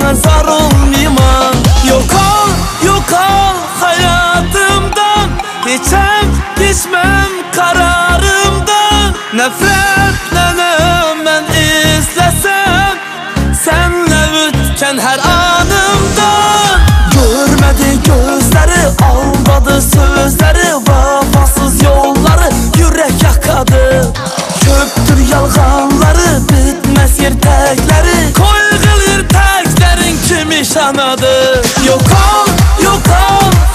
sana zar olmayman. Yok ol hayatımdan, geçem geçmem kararımdan. Nefretlenem ben izlesem, senle ötken her anımdan. Görmedi gözleri, aldadı sözleri, vefasız yolları yürek yakadı. Köptür yalğanları, bitmez yertekleri, koy kılır teklerin kimi şanadı. Yok ol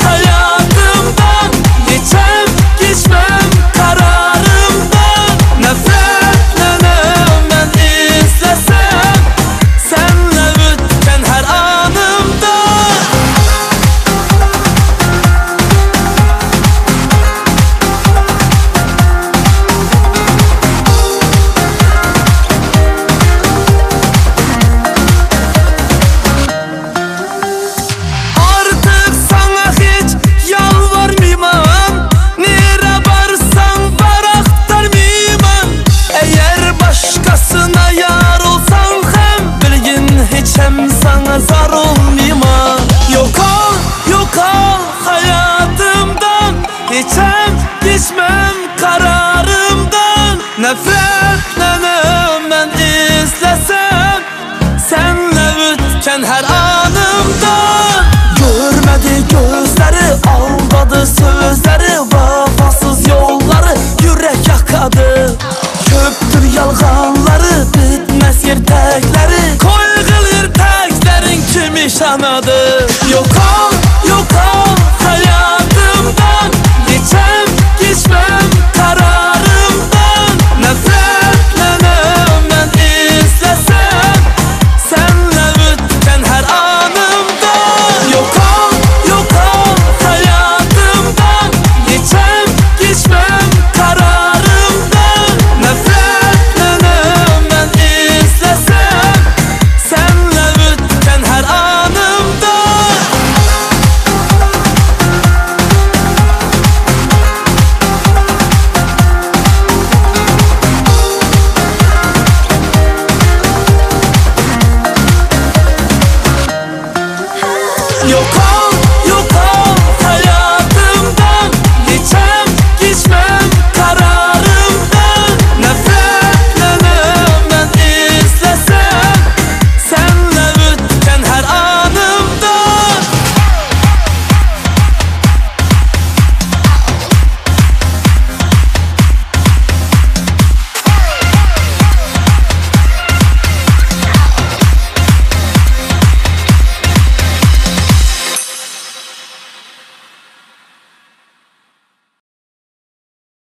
hayatımdan, geçem geçmem kararımdan. Nefretlenem ben izlesem, senle ötken her anımdan. Artık sana hiç yalvarmayman, nere varsan var aktarmayman. Eğer başkasına yar olsan hem, bilgin hiç hem sana zar olmayman. Yok ol hayatımdan, geçem geçmem kararımdan. Nefretlenem ben izlesem, senle ötken her anımdan. Görmedi gözleri, aldadı sözleri, vefasız yolları yürek yakadı. Köptür yalğanları, bitmez yertekleri, koy kılır teklerin kimi şanadı.